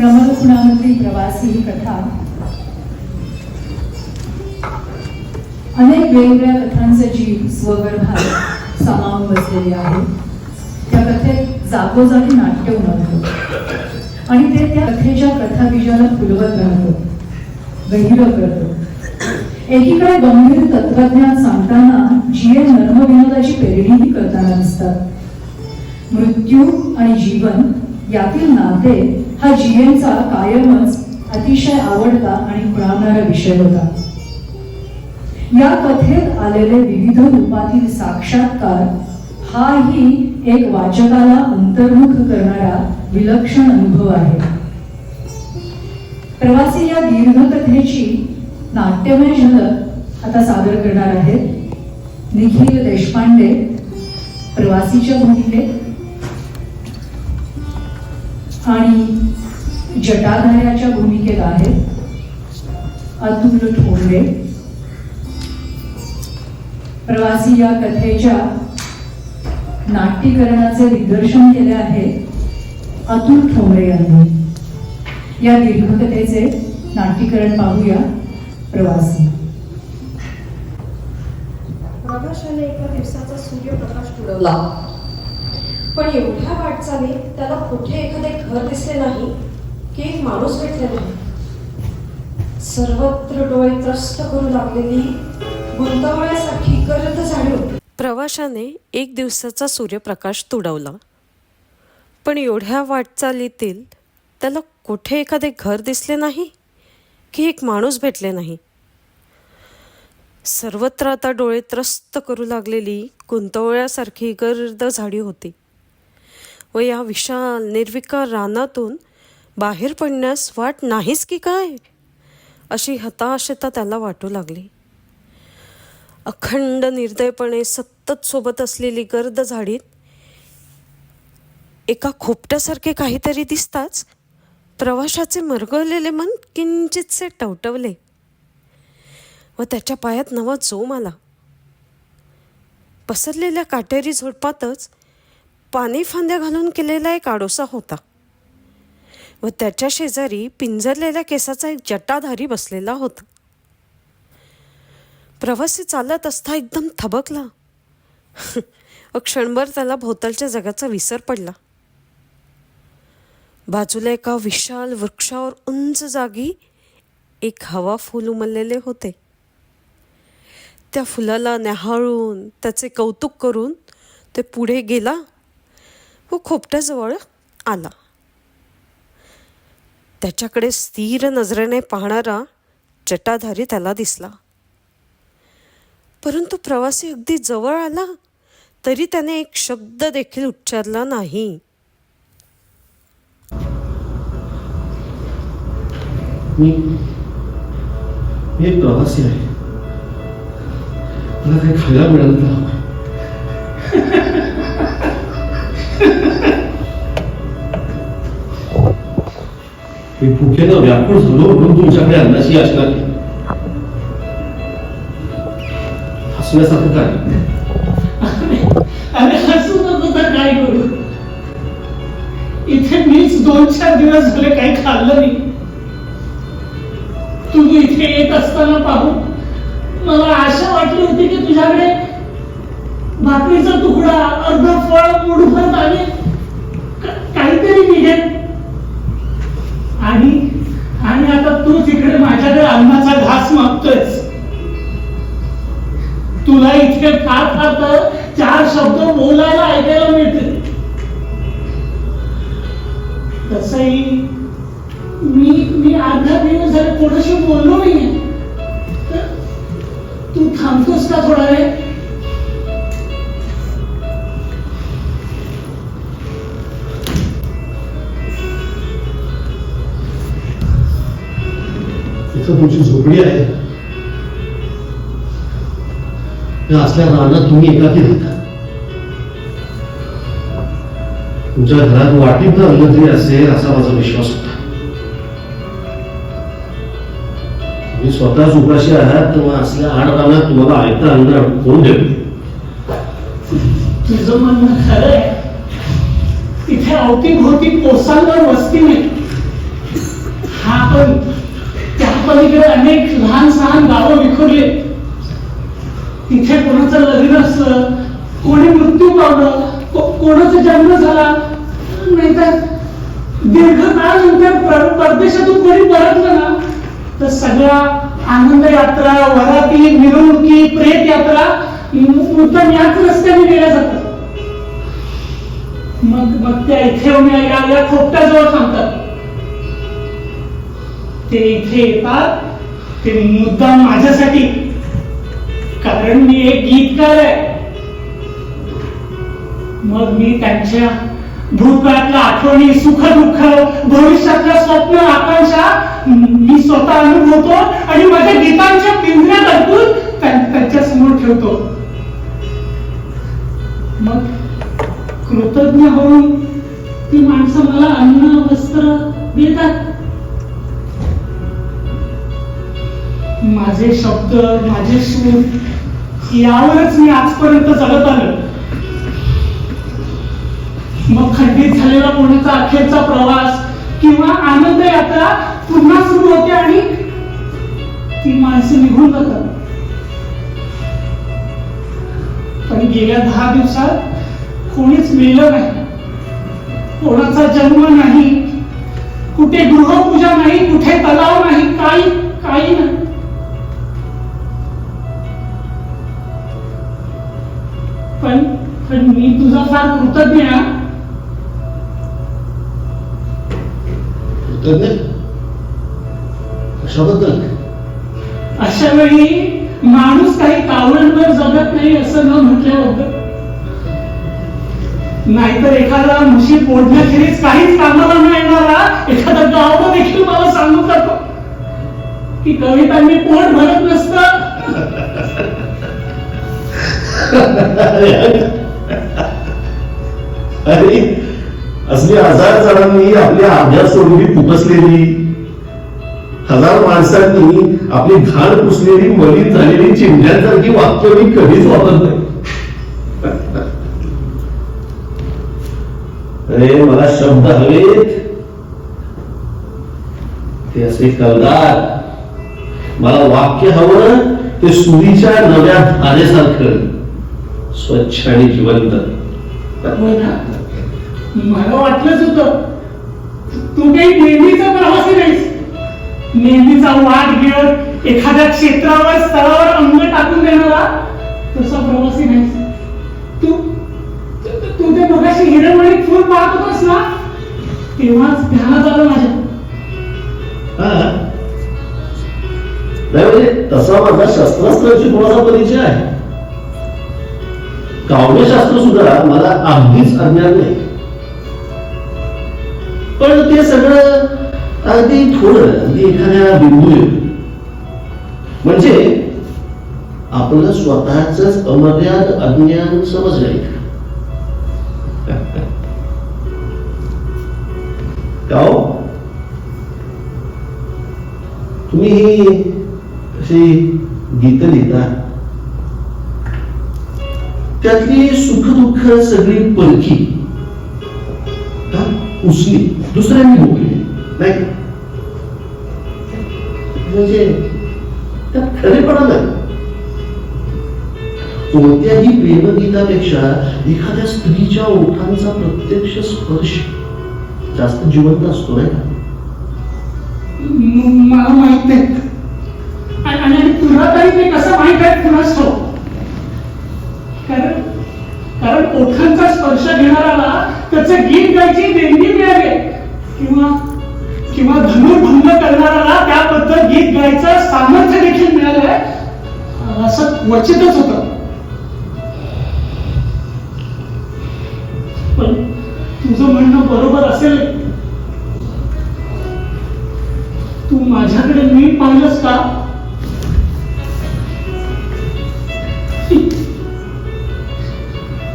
भ्रमरपुणामधली प्रवासी ही कथा अनेक वेगवेगळ्या कथांचे जीव स्वगर्भात सामावून बसलेली आहे. त्या कथेत जागोजागी नाट्य उमलतं आणि ते त्या कथेच्या कथाबीजाला फुलवत राहतं, गहिरं करतं. एकीकडे गंभीर तत्वज्ञान सांगताना जीवन नर्मविनोदाची पेरणीही करताना दिसतात. मृत्यू आणि जीवन यातील नाते हा जीएनचा कायमच अतिशय आवडता आणि खुणावणारा विषय होता. या कथेत आलेले विविध रूपातील साक्षात्कार हाही एक वाचकाला अंतर्मुख करणारा विलक्षण अनुभव आहे. प्रवासी या दीर्घ कथेची नाट्यमय झलक आता सादर करणार आहेत निखिल देशपांडे प्रवासीच्या भूमिकेत आणि जटाधार्याच्या भूमिकेत आहेत अतुल ठोंबरे. प्रवासी या कथेच्या नाट्यीकरणाचे दिग्दर्शन केले आहे अतुल ठोंबरे यांनी. या दीर्घकथेचे नाट्यीकरण पाहूया. प्रवासी. प्रकाशाने एका दिवसाचा सूर्यप्रकाश उडवला, पण एवढ्या वाटचालीत त्याला कुठे एखादे घर दिसले नाही की एक माणूस भेटले नाही. सर्वत्र डोळे त्रस्त करू लागलेली गुंतवण्यासाठी गर्द झाडी होती. प्रवाशाने एक दिवसाचा सूर्यप्रकाश तुडवला, पण एवढ्या वाटचालीतील त्याला कुठे एखादे घर दिसले नाही की एक माणूस भेटले नाही. सर्वत्र आता डोळे त्रस्त करू लागलेली गुंतवण्यासारखी गर्द झाडी होती व या विशाल निर्विकार रानातून बाहेर पडण्यास वाट नाहीच की काय, अशी हताशता त्याला वाटू लागली. अखंड निर्दयपणे सतत सोबत असलेली गर्द झाडीत एका खोपट्यासारखे काहीतरी दिसताच प्रवाशाचे मरगळलेले मन किंचितसे टवटवले व त्याच्या पायात नवा जोम आला. पसरलेल्या काटेरी झुडपातच पाणी फांद्या घालून केलेला एक आडोसा होता व त्याच्या शेजारी पिंजरलेल्या केसाचा एक जटाधारी बसलेला होता. प्रवासी चालत असता एकदम थबकला व क्षणभर त्याला भोवतालच्या जगाचा विसर पडला. बाजूला एका विशाल वृक्षावर उंच जागी एक हवा फूल उमललेले होते. त्या फुलाला न्याहाळून त्याचे कौतुक करून ते पुढे गेला व खोपट्याजवळ आला. त्याच्याकडे स्थिर नजरेने पाहणारा जटाधारी त्याला दिसला, परंतु प्रवासी अगदी जवळ आला तरी त्याने एक शब्द देखील उच्चारला नाही. मी प्रवासी आहे, मला काही खायला मिळालं तर हवं. मी भुकेनं व्याकुळ झालो म्हणून तुमच्याकडे अन्नाची याचना केली. हसण्यासारखं काय? अरे हसू नको तर काय करू. इथे मीच 2-4 दिवस झाले काही खाल्लं नाही. तू इथे येत असताना पाहून मला आशा वाटली होती की तुझ्याकडे भाकरीचा तुकडा, अर्ध फळ, मुठभर आणि काहीतरी निघेल. आणि आता तू तिकडे माझ्याकडे अन्नाचा घास मागतोयस. तुला इथे फार फार तर 4 शब्द बोलायला ऐकायला मिळते. तसंही मी अर्धा दिवस झाले कोणाशी बोललो नाहीये. तू थांबतोस का थोडा वेळ? इथं तुमची झोपडी आहे. असल्या रानात तुम्ही एकाकी राहता. तुमच्या घरात वाटीत अन्न तरी असेल असा माझा विश्वास होता. तुम्ही स्वतःच उपाशी आहात तेव्हा असल्या आडरानात तुम्हाला ऐकता अन्न कोण देतो? तुझं म्हणणं खरं आहे. इथे अवतीभोवती कोसांवर वस्ती नाही. त्या पलीकडे अनेक लहान सहान गावं विखुरले. तिथे कोणाचं लग्न असलं, कोणी मृत्यू पावलं, कोणाचा जन्म झाला, नाहीतर दीर्घ काळानंतर परदेशातून कोणी परतलं ना, तर सगळ्या आनंद यात्रा, वराती, मिरवणुकी, प्रेत यात्रा मुद्दाम याच रस्त्याने गेल्या जातात. मग त्या इथे या खोपट्याजवळ थांबतात. ते इथे येतात ते मुद्दाम माझ्यासाठी, कारण मी एक गीतकार आहे. मग मी त्यांच्या भूतकाळातल्या आठवणी, सुख दुःख, भविष्यातल्या स्वप्न, आकांक्षा मी स्वतः अनुभवतो आणि माझ्या गीतांच्या पिंजऱ्यात अडकून त्यांच्या समोर ठेवतो. मग कृतज्ञ होऊन ती माणसं मला अन्न वस्त्र देतात. माझे शब्द, माझे सूर यावरच मी आजपर्यंत जगत आलो. मग खंडित झालेला पुण्याचा अखेरचा प्रवास किंवा आनंद यात्रा पुन्हा सुरू होते आणि ती माणसं निघून जातात. पण गेल्या 10 दिवसात कोणीच मेलं नाही, कोणाचा जन्म नाही, कुठे गृहपूजा नाही, कुठे तलाव नाही, काही नाही. पण मी तुझा फार कृतज्ञ आहे. कशाबद्दल? अशा वेळी माणूस काही कावळ्यांवर जगत नाही असं न म्हटल्याबद्दल. नाहीतर एखादा म्हशी पोडण्याखेरीज काहीच कामाला न येणारा एखादा गाव देखील मला सांगू जातो की कवितांनी पोट भरत नसतं. अरे असली 1000 जणांनी आपल्या अभ्यास सोडून खुपसलेली, 1000 माणसांनी आपली घाण पुसलेली, मलिन झालेली चिमण्यांसारखी वाक्य मी कधीच वापरत नाही. अरे मला शब्द हवेत, ते असे कलदार. मला वाक्य हवं ते सुरीच्या नव्या धारेसारखं स्वच्छ आणि जिवंत. मला वाटलंच होतं तू काही नेहमीचा प्रवासी नाहीस. नेहमीचा वाट घेऊन एखाद्या क्षेत्रावर स्तरावर अंग टाकून देणारा तसा प्रवासी नाहीस. तू ते मगाशी हिरवणी फुल पाहत होतास ना, तेव्हाच ध्यानात आलं माझ्या. तसा माझा शस्त्रास्त्राची कोणाचा परिचय आहे. काव्यशास्त्र सुद्धा मला अगदीच अज्ञान नाही. पण ते सगळं अगदी थोडं, अगदी एखाद्या बिंदू म्हणजे आपलं स्वतःच अमर्याद अज्ञान समजलंय. का तुम्ही ही अशी गीत लिहिता, त्यातली सुख दुःख सगळी परखी उसली दुसऱ्यांनी भोगली नाही, म्हणजे त्यात खरेपणा नाही. कोणत्याही प्रेमगीतापेक्षा एखाद्या स्त्रीच्या ओठांचा प्रत्यक्ष स्पर्श जास्त जिवंत असतो नाही का? मला माहित नाही, आणि तुला तरी ते कसं माहित आहे कुणाच ठाऊक. कारण ओठांचा स्पर्श घेणाऱ्याला त्याचं गीत गायची देणगी मिळाली, किंवा धनुर्भंग करणाऱ्याला त्याबद्दल गीत गायचं सामर्थ्य देखील मिळालंय असं क्वचितच होतं. पण तुझं म्हणणं बरोबर असेल. तू माझ्याकडे नीट पाहिलंस का?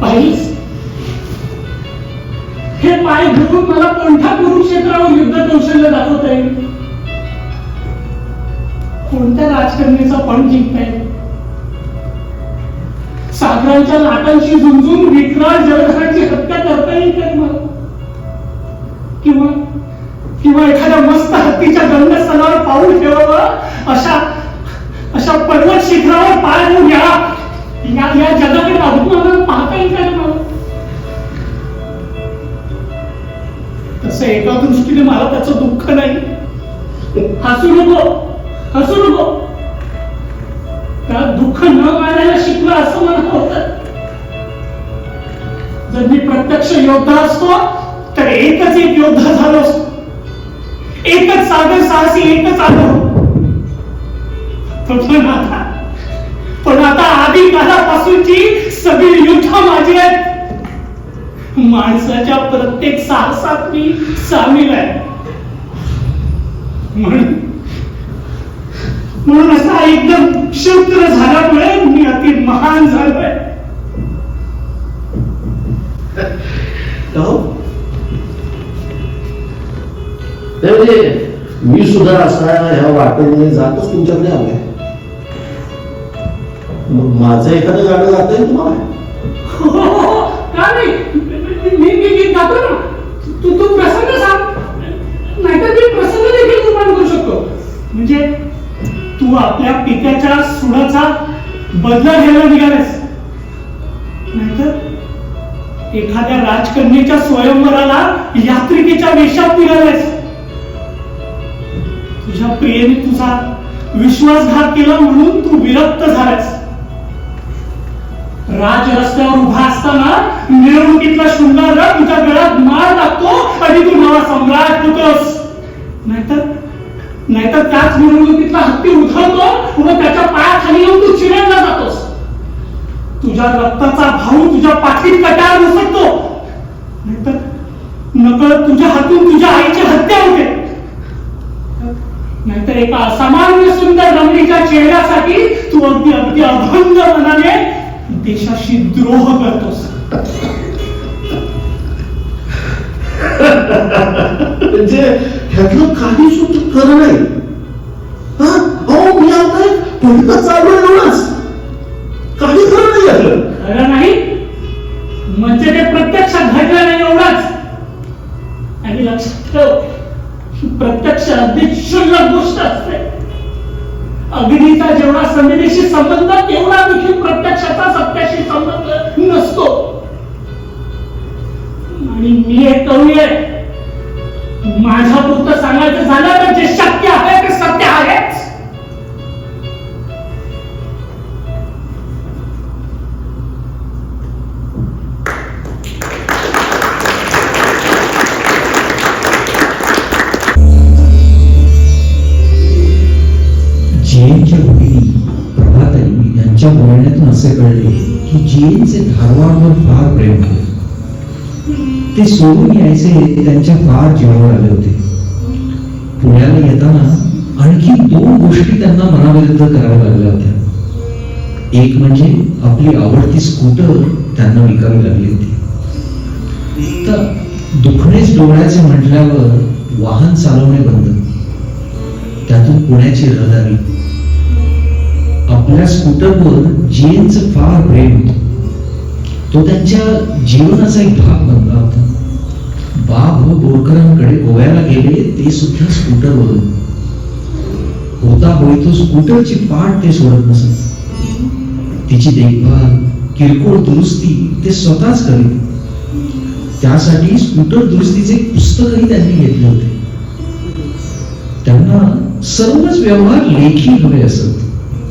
पाहिलीस? हे पाय घेऊन मला कोणत्या कुरुक्षेत्रावर युद्ध कौशल्य दाखवता येईल? कोणत्या राजकन्येचा पण जिंकता येईल? सागरांच्या लाटांशी झुंजून विक्राळ जलधरांची हत्या करता येईल का मला? किंवा एखाद्या मस्त धरतीच्या गंगस्थानावर पाऊल ठेवावं, अशा पर्वत शिखरावर पाय ठेवून या जगाकडे अभिमानानं पाहता येईल का मला? तसं एका दृष्टीने मला त्याचं दुःख नाही. हसू नको. त्या दुःख न मानायला शिकलं असं मला होतं. जर मी प्रत्यक्ष योद्धा असतो तर एकच एक योद्धा झालो असतो, एकच सागर साहसी, एकच आलो. पण आता आधी काळापासूनची सगळी युद्ध माझी आहेत. माणसाच्या प्रत्येक साहसात मी सामील आहे. म्हणून असा एकदम क्षुद्र झाल्यामुळे मी अति महान झालोय. म्हणजे मी सुद्धा असा ह्या वाटेने जातच तुमच्याकडे आलोय. माझं एखादं गाणं जात आहे तुम्हाला? का नाही, मी गातो ना. तू प्रसंग सांग, नाहीतर मी प्रसंग देखील निर्माण करू शकतो. म्हणजे तू आपल्या पित्याच्या सुडाचा बदला घ्यायला निघालास, नाहीतर एखाद्या राजकन्येच्या स्वयंवराला यात्रिकेच्या वेशात निघालास. तुझ्या प्रियेने तुझा विश्वासघात केला म्हणून तू विरक्त झालास. राज रस्त्यावर उभा असताना मिरवणुकीतला शृंगार तुझ्या गळ्यात मार टाकतो आणि तू नवा सम्राट होतोस. नाहीतर त्याच मिरवणुकीतला हत्ती उधळतो व त्याच्या पायाखाली येऊन तू चिरडला जातोस. तुझ्या रक्ताचा भाऊ तुझ्या पाठीत कटार घुसटतो, नाहीतर नकळत तुझ्या हातून तुझ्या आईची हत्या होते. नाहीतर एका असामान्य सुंदर रमणीच्या चेहऱ्यासाठी तू अगदी अभंग मनाने देशाशी द्रोह करतोस. म्हणजे ह्यातलं काही सुद्धा खरं नाही. मी आता पुढचं चालू एवढंच, काही खरं नाही यातलं. खरं नाही म्हणजे ते प्रत्यक्षात घडलं नाही एवढंच. आणि लक्षात ठेव, प्रत्यक्ष अगदी क्षुल्लक गोष्ट असते. अग्नीचा जेवढा संवेदीशी संबंध तेवढा देखील प्रत्यक्षाचा सत्याशी संबंध नसतो. आणि मी एक कवी आहे. माझ्या पुरतं सांगायचं झालं तर जे शक्य आहे ते सत्य आहेच. जीएनच्या भगिनी प्रभाताई यांच्या बोलण्यातून असे कळले की जीएनचे धारवाडवर फार प्रेम होते. ते सोडून यायचे त्यांच्या फार जीवावर आले होते. पुण्याला येताना आणखी 2 गोष्टी त्यांना मनाविरुद्ध कराव्या लागल्या होत्या. एक म्हणजे आपली आवडती स्कूटर त्यांना विकावी लागली होती. तर दुखणेच डोळ्याचे म्हटल्यावर वाहन चालवणे बंद. त्यातून पुण्याची रहदारी. आपल्या स्कूटरवर जीएनचं फार प्रेम होतं. तो त्यांच्या जीवनाचा एक भाग बनला होता. बाब व बोरकरांकडे गोव्याला गेले, ते सुद्धा स्कूटरवरून. होता होई तो स्कूटरची पाठ ते सोडत नसत. तिची देखभाल, किरकोळ दुरुस्ती ते स्वतःच करीत. त्यासाठी स्कूटर दुरुस्तीचे पुस्तकही त्यांनी घेतले होते. त्यांना सर्वच व्यवहार लेखी हवे असत.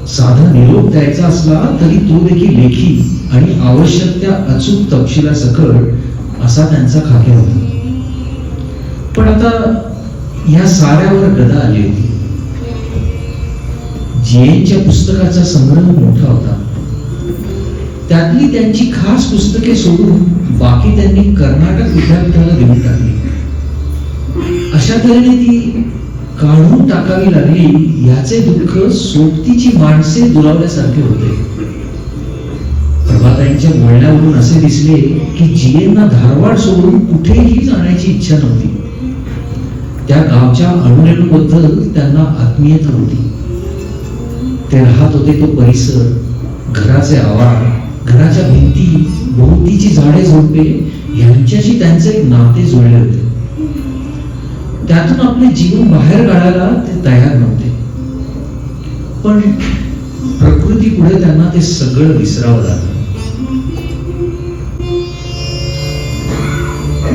साधा निरोप द्यायचा असला तरी तो देखील लेखी आणि आवश्यक त्या अचूक तपशिलासकट असा त्यांचा खाक्या होता. पण आता या साऱ्यावर गदा आली होती. जीएनच्या पुस्तकाचा संग्रह मोठा होता. त्यातली त्यांची खास पुस्तके सोडून बाकी त्यांनी कर्नाटक विद्यापीठाला देऊन टाकली. अशा तऱ्हेने ती काढून टाकावी लागली याचे दुःख सोबतीची माणसे दुरावल्यासारखे होते. प्रभाताईंच्या बोलण्यावरून असे दिसले की जीएनना धारवाड सोडून कुठेही जाण्याची इच्छा नव्हती. त्या गावच्या अणुरेणूबद्दल त्यांना आत्मीयता होती. ते राहत होते तो परिसर, घराचे आवार, घराच्या भिंती, भोवतीची झाडे झुडपे यांच्याशी त्यांचे एक नाते जुळले होते. त्यातून आपले जीवन बाहेर काढायला ते तयार नव्हते. पण प्रकृती पुढे त्यांना ते सगळं विसरावं लागलं.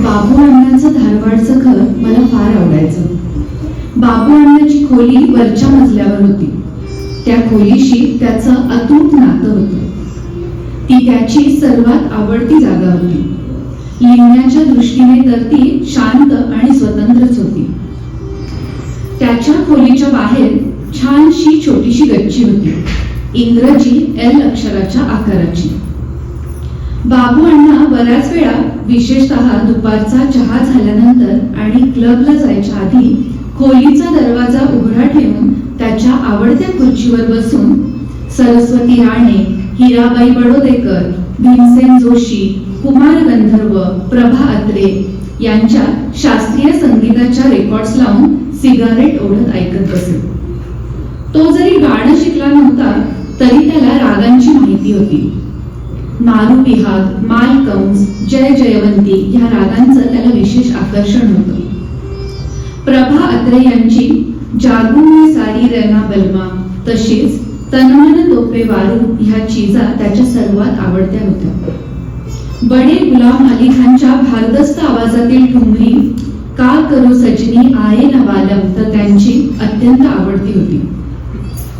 बाबू अण्णांचं धारवाडचं घर मला फार आवडायचं. बाबू अण्णाची खोली वरच्या मजल्यावर होती. त्या खोलीशी त्याचं अतूट नातं होतं. ती त्याची सर्वात आवडती जागा होती. लिहिण्याच्या दृष्टीने तर ती शांत आणि स्वतंत्रच होती. त्याच्या खोलीच्या बाहेर छानशी छोटीशी गच्ची होती, इंग्रजी L अक्षराच्या आकाराची. बाबू अण्णा बऱ्याच वेळा, विशेषतः दुपारचा चहा झाल्यानंतर आणि क्लबला जायच्या आधी, खोलीचा दरवाजा उघडा ठेवून त्याच्या आवडत्या खुर्चीवर बसून सरस्वती राणे, हिराबाई बडोदेकर, भीमसेन जोशी, कुमार गंधर्व, प्रभा अत्रे यांच्या शास्त्रीय संगीताच्या रेकॉर्ड्स लावून सिगारेट ओढत ऐकत बसे. तो जरी गाणं शिकला नव्हता तरी त्याला रागांची माहिती होती. मारुपिहाग, मालकंस, जय जयवंती ह्या रागांचं त्याला विशेष आकर्षण होतं. प्रभा अत्रे यांची जागून सारी रैना बलमा तशीच तनमन तोपे वारू ह्या चीजा त्याच्या सर्वात आवडत्या होत्या. बडे गुलाम अली खानच्या भारदस्त आवाजातील ठुमरी का करू सजनी आये न वालम तर त्यांची अत्यंत आवडती होती.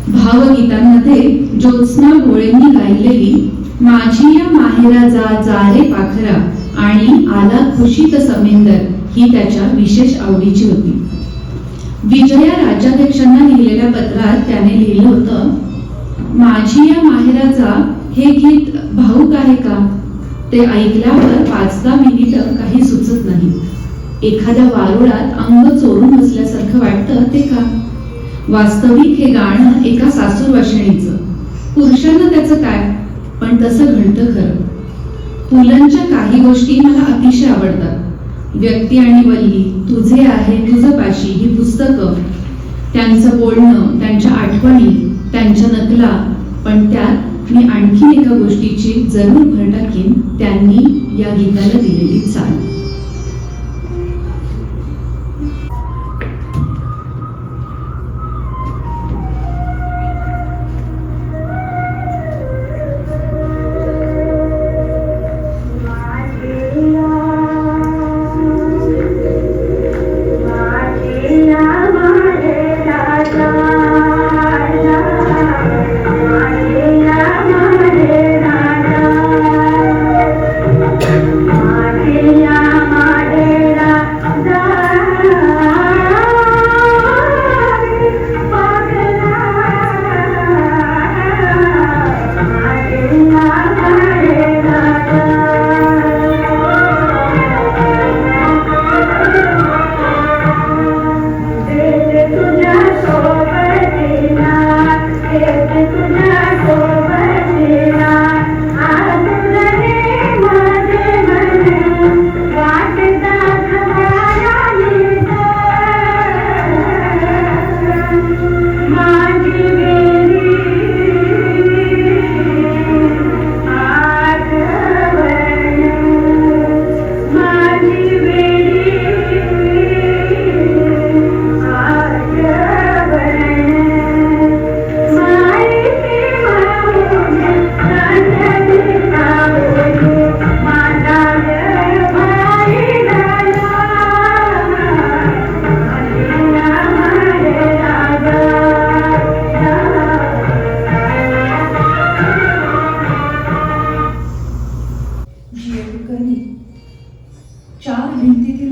भावगीतांमध्ये ज्योत्स्ना भोळेंनी गायलेली माझी या माहेरा जा जा रे पाखरा आणि आला खुशीत समेंदर ही त्याच्या विशेष आवडीची होती. विजया राज्याध्यक्षांना लिहिलेल्या पत्रात त्याने लिहिलं होतं, माझी या माहेराचा हे गीत भाऊक आहे का? ते ऐकल्यावर 5-10 मिनिटं काही सुचत नाही. एखाद्या वारुळात अंग चोरून बसल्यासारखं वाटतं ते का? वास्तविक हे गाणं एका सासूरवाशिणीचं. पुरुषांना त्याचं काय, पण तसं घडतं खरं. पुलंच्या काही गोष्टी मला अतिशय आवडतात. व्यक्ती आणि वल्ली, तुझे आहे तुझं पाशी ही पुस्तकं, त्यांचं बोलणं, त्यांच्या आठवणी, त्यांच्या नकला. पण त्यात मी आणखी एका गोष्टीची जरूर भर टाकीन, त्यांनी या गीताला दिलेली चाल.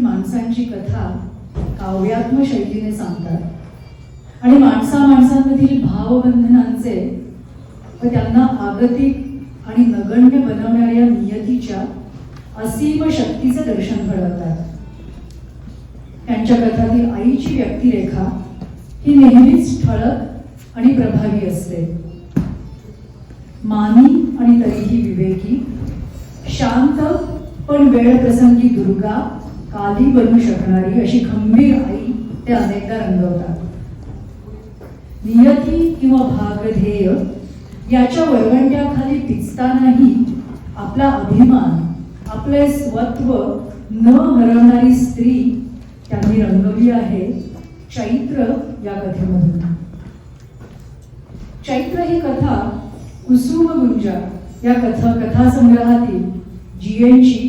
माणसांची कथा काव्यात्मक शैलीने सांगतात आणि माणसांमधील भावबंधनांचे व त्यांना आगतिक आणि नगण्य बनवणाऱ्या नियतीच्या असीम शक्तीचे दर्शन घडवतात. त्यांच्या कथातील आईची व्यक्तिरेखा ही नेहमीच ठळक आणि प्रभावी असते. मानी आणि तरीही विवेकी, शांत पण वेळ प्रसंगी दुर्गा, काली बनू शकणारी अशी खंबीर आई ते अनेकदा रंगवतात. नियती किंवा भागध्येय याच्या वरवंट्याखाली पिचतानाही आपला अभिमान, आपले स्वत्व न हरवणारी स्त्री त्यांनी रंगवली आहे चैत्र या कथेमधून. चैत्र ही कथा कुसुम गुंजा या कथासंग्रहातील जीएनची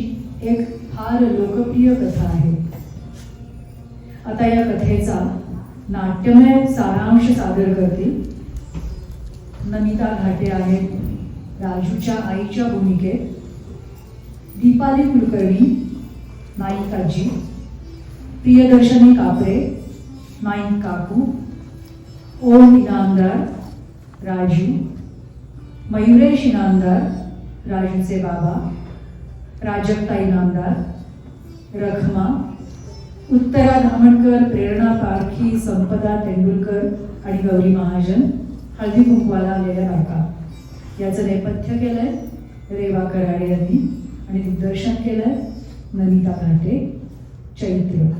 एक फार लोकप्रिय कथा आहे. आता या कथेचा नाट्यमय सारांश सादर करतील नमिता घाटे आहेत राजूच्या आईच्या भूमिकेत, दीपाली कुलकर्णी नायिकाजी, प्रियदर्शनी कापरे नाईक काकू, ओम इनामदार राजू, मयुरेश इनामदार राजूचे बाबा, प्राजक्ता इनामदार, रखमा, उत्तरा धामणकर, प्रेरणा पारखी, संपदा तेंडुलकर आणि गौरी महाजन हळदी कुंकवाला आलेल्या बायका. याचं नेपथ्य केलंय रेवा कराडे यांनी आणि दिग्दर्शन केलंय नमिता घाटे. चैत्र.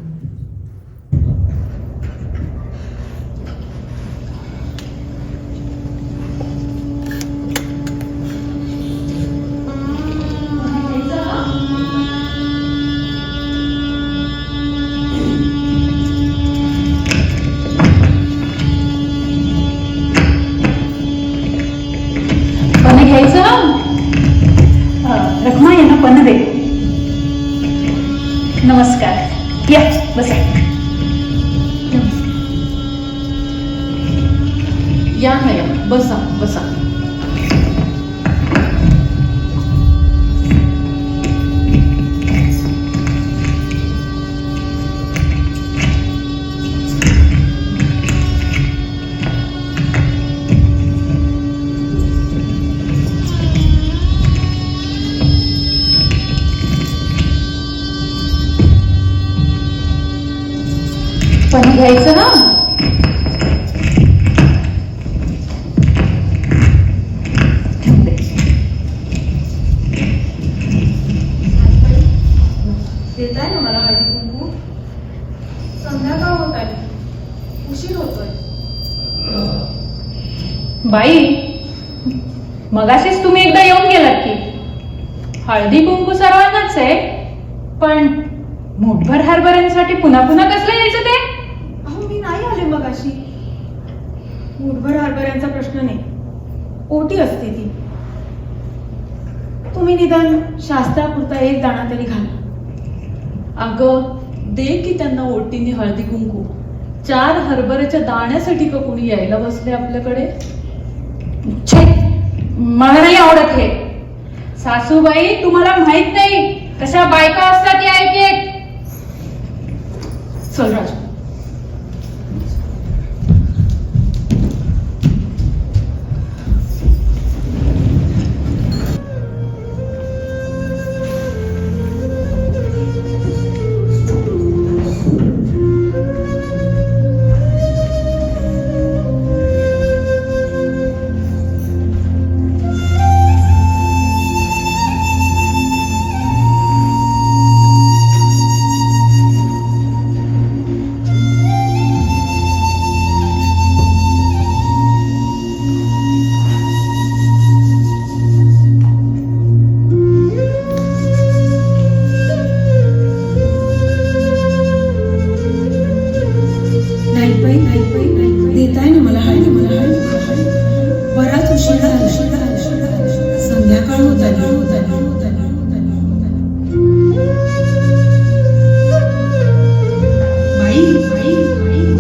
पण घ्यायचं रखमा यांना पण दे. नमस्कार, या बसा. या ना या, बसा बसा. पण घ्यायचं ना. देताय ना मला हळदी कुंकू? संध्याकाळ होत आली, उशीर होतोय. बाई, मगाशीच तुम्ही एकदा येऊन गेलात की. हळदी कुंकू सर्वांनाच आहे, पण मोठभर हरभऱ्यांसाठी पुन्हा पुन्हा कसलं यायचं ते? अहो मी नाही आले मग अशी. मुठभर हरभऱ्यांचा प्रश्न नाही, ओटी असते ती. तुम्ही निदान शास्त्रापुरता एक दाणा तरी घाला. अगं दे की त्यांना ओटीने हळदी कुंकू. 4 हरभऱ्याच्या दाण्यासाठी का कोणी यायला बसले आपल्याकडे? छे, मला नाही आवडत हे. सासूबाई, तुम्हाला माहित नाही कशा बायका असतात या एक एक. चल राजू. देताय ना मला हळदी. बराच उशीर झाला, संध्याकाळ होत आली.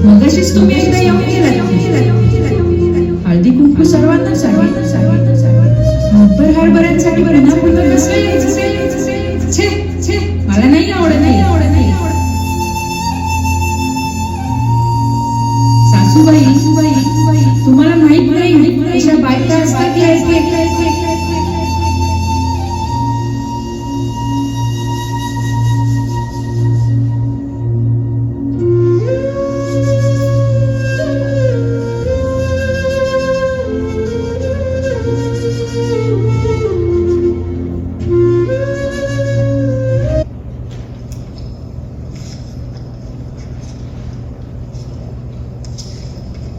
मगाशीच तुम्ही एकदा येऊन गेलात. हळदी कुंकू सर्वांनाच आहे, मोठभर हरभऱ्यांसाठी पुन्हा पुन्हा कसं यायचं? छे छे, मला नाही आवडत. सासूबाई, तुम्हाला माहित नाही अशा बायका असतात या एक एक.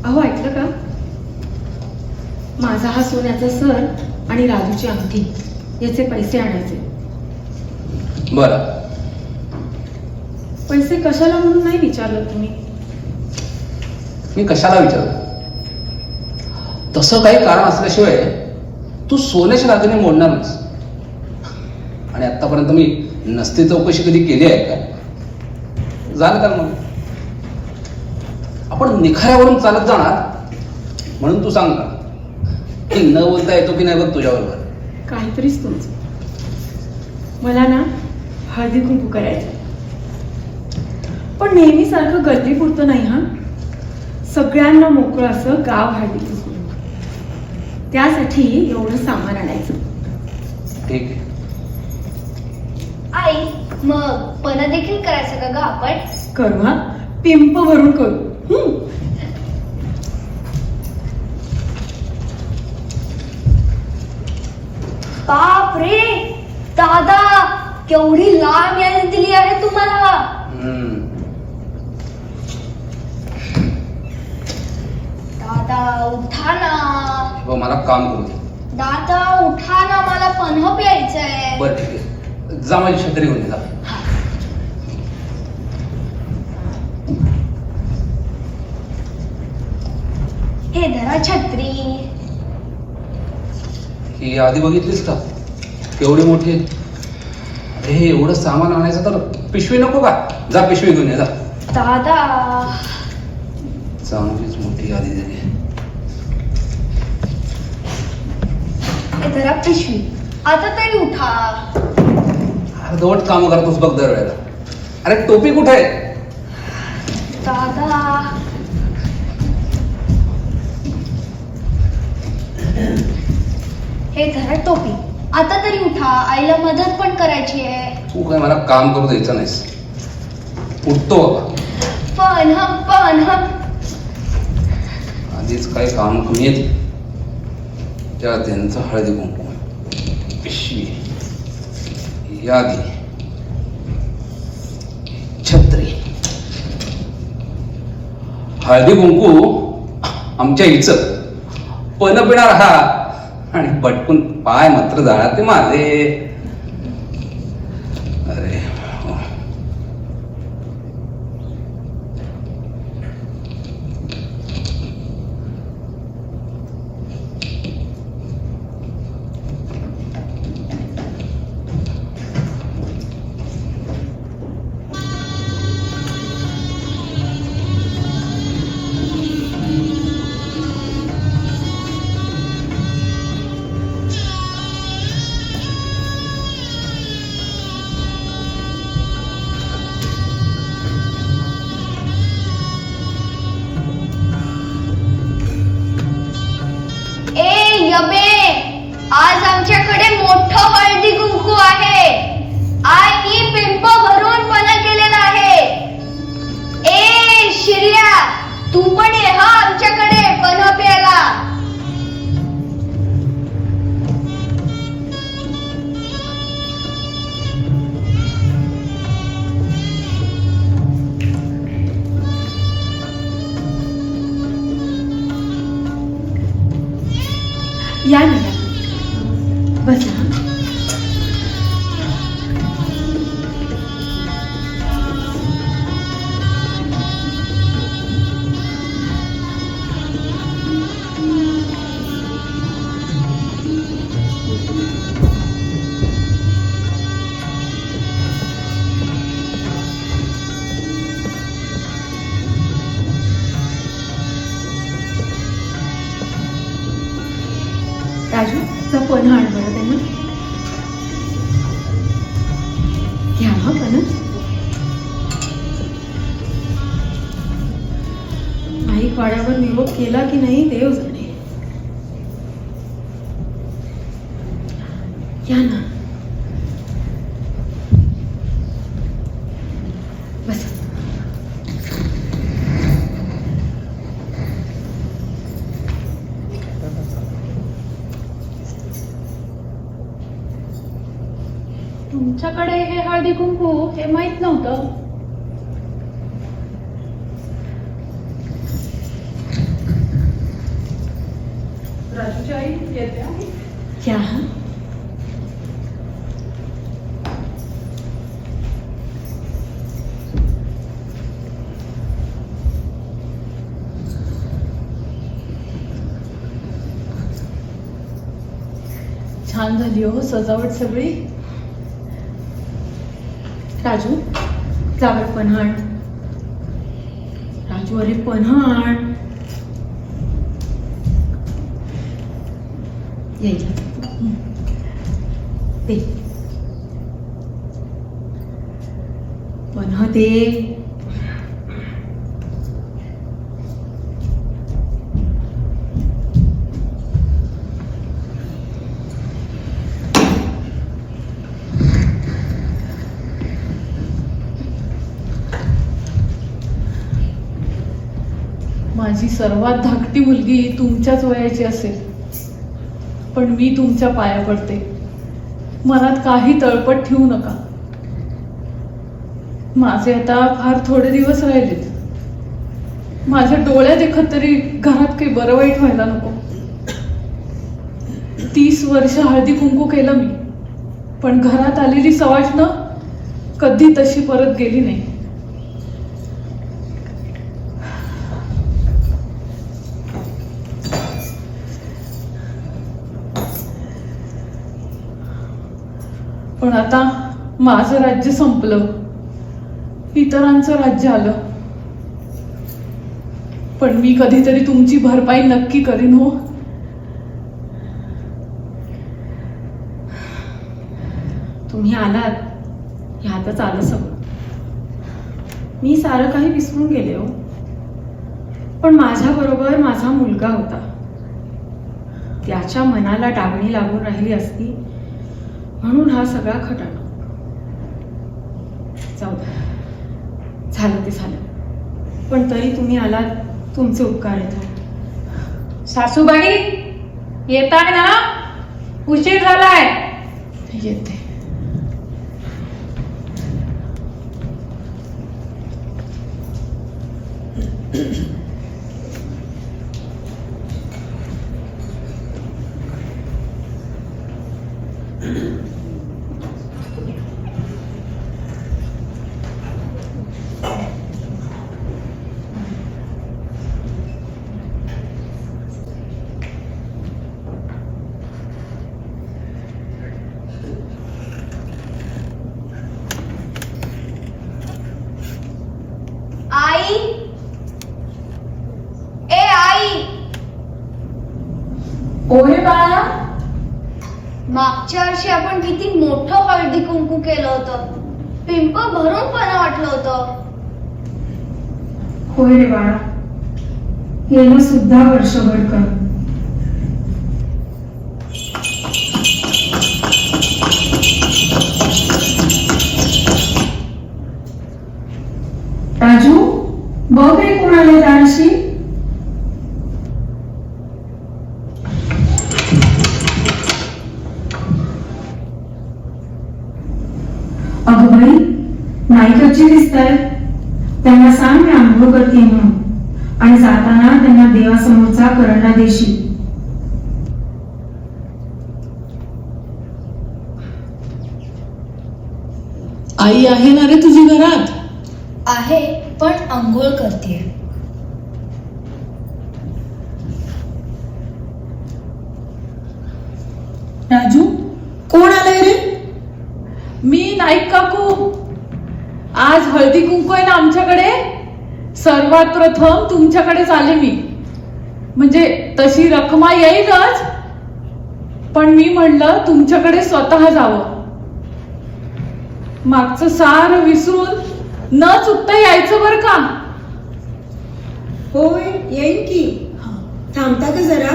अहो ऐकलं का? माझा हा सोन्याचा सर आणि राजूची अंगठी याचे पैसे आणायचे. बरं. पण पैसे कशाला म्हणून नाही विचारलं तुम्ही? मी कशाला विचारतो? तसं काही कारण असल्याशिवाय तू सोन्याच्या दागिने मोडणार नाहीस. आणि आतापर्यंत मी नसती चौकशी कधी केली आहे का? झालं तर मग आपण निखाऱ्यावरून चालत जाणार म्हणून तू सांग ना की न बोलता येतो की नाही बघ तुझ्याबरोबर. काहीतरीच तुमचं. मला ना हळदी कुंकू करायचं, पण नेहमी सारखं गल्ली पुरतं नाही हा. सगळ्यांना मोकळं असं गाव हळदी कुंकू. त्यासाठी एवढं सामान आणायचं. ठीक आहे. आई, मग पण देखील करायचं का ग आपण? करू हा, पिंप भरून करू. बाप रे दादा, केवढी लांब यादी दिली आहे तुम्हाला. दादा उठा ना. मला काम करू दे. दादा उठा ना, मला पन्ह प्यायचंय. बरं ठीक आहे, जा माझी छत्री घेऊन ये, जा. हे धरा छत्री. ही आधी बघितलीस का केवढी मोठी आहे? अरे हे एवढं सामान आणायचं तर पिशवी नको का? जा पिशवी घेऊन ये, जा. दादा चांगलीच मोठी यादी दिली. हे धरा पिशवी. आता तरी उठा. अर्धवट काम करतोस बघ दरवेळेला. अरे टोपी कुठे आहे? दादा हे धरा टोपी. आता तरी उठा, आईला मदत पण करायची आहे. तू काय मला काम करू द्यायचं नाहीस. उठतो बाबा. पण आधीच काही काम कमी येते. त्या त्यांचं हळदी कुंकू, पिशवी, यादी, छत्री. हळदी कुंकू आमच्या हिचं, पण पिणार हा आणि पटकून पाय मात्र जाणार ते माझे. अरे आज आमच्याकडे मोठं हळदी कुंकू आहे. आईनी पिंप भरून पण केलेला आहे. ए शिर्या, तू पण ये हा आमच्याकडे पण प्यायला. या ना, बसा. राजू, पण आण बरं त्यांना. घ्या हा पण. माईक वाड्यावर निरोप केला की नाही देव जाणे. या ना, बस. तुमच्याकडे हे हळदी कुंकू हे माहित नव्हतं. राजूची आई येते आहे. क्या? छान झाली हो सजावट सगळी. राजू जावळ पन्हाण. राजू अरे पन्हाण. यायला ते पन्हा ते माझी सर्वात धाकटी मुलगी तुमच्याच वयाची असेल, पण मी तुमच्या पाया पडते. मनात काही तळपट ठेवू नका. माझे आता फार थोडे दिवस राहिलेत. माझ्या डोळ्यात देखत तरी घरात काही बरं वाईट व्हायला नको. 30 वर्ष हळदी कुंकू केलं मी, पण घरात आलेली सवाष्ण कधी तशी परत गेली नाही. पण आता माझं राज्य संपलं, इतरांचं राज्य आलं. पण मी कधीतरी तुमची भरपाई नक्की करीन हो. तुम्ही आलात ह्यातच आलं सगळं. मी सारं काही विसरून गेले हो, पण माझ्याबरोबर माझा मुलगा होता. त्याच्या मनाला डागणी लागून राहिली असती म्हणून हा सगळा खटाणा. जाऊ द्या, झालं ते झालं. पण तरी तुम्ही आलात, तुमचे उपकार आहेत. सासूबाई येताय ना? उशीर झालाय. येते. आई, ए आई, ओरे बाळा, मागच्या वर्षी आपण किती मोठं हळदी कुंकू केलं होतं. पिंप भरून पण वाटलं होतं. होय रे बाळा, गेलं सुद्धा वर्षभर कर. राजू, बघ रे कोण आले दाराशी. अगं बाई, नाईकची दिसतायत. त्यांना सांग मी आंघोळ करते म्हणून, आणि जाताना त्यांना देवासमोरचा करंडा देशील. आई आहे ना रे तुझी घरात? आहे, पण आंघोळ करते. राजू कोण आलंय रे? मी नाईक काकू. आज हळदी कुंकू आहे ना आमच्याकडे. सर्वात प्रथम तुमच्याकडेच आले मी. म्हणजे तशी रखमा येईलच, पण मी म्हणलं तुमच्याकडे स्वतः जावं. मागचं सारं विसरून न चुकता यायचं बरं का. होय, येईन की. थांबता का जरा?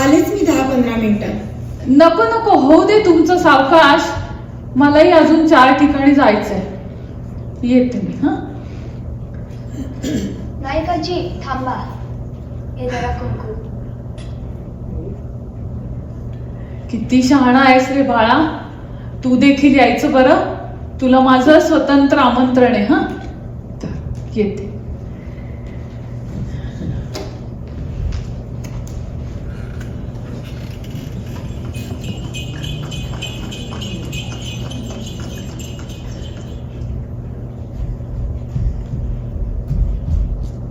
आलेच मी 10-15 मिनिटात. नको नको, होऊ दे तुमचं सावकाश. मलाही अजून 4 ठिकाणी जायचंय. येते मी. हा, नायकाजी थांबा, हे जरा कुंकू. किती शहाणा आहेस रे बाळा. तू देखील यायचं बरं. तुला माझं स्वतंत्र आमंत्रण आहे. हा, तर येते.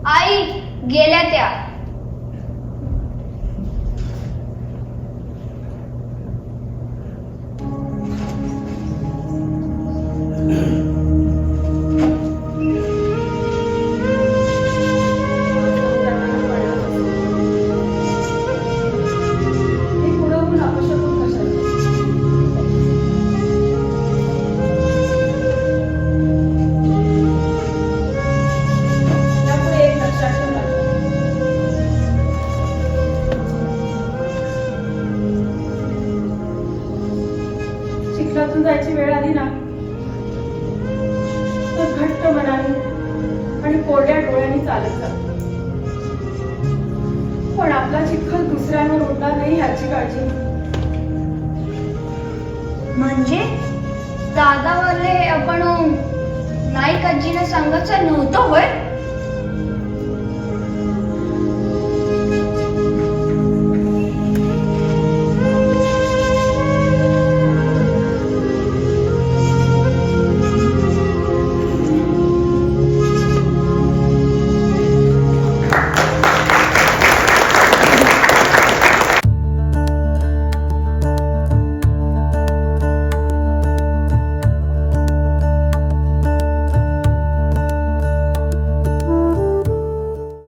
आई गेल्या त्या. मी चालत जातो. पण आपला चिखल दुसऱ्यांवर उडणार नाही ह्याची काळजी. म्हणजे दादा वाले आपण नाईक आजीने सांगायचं नव्हतं होय.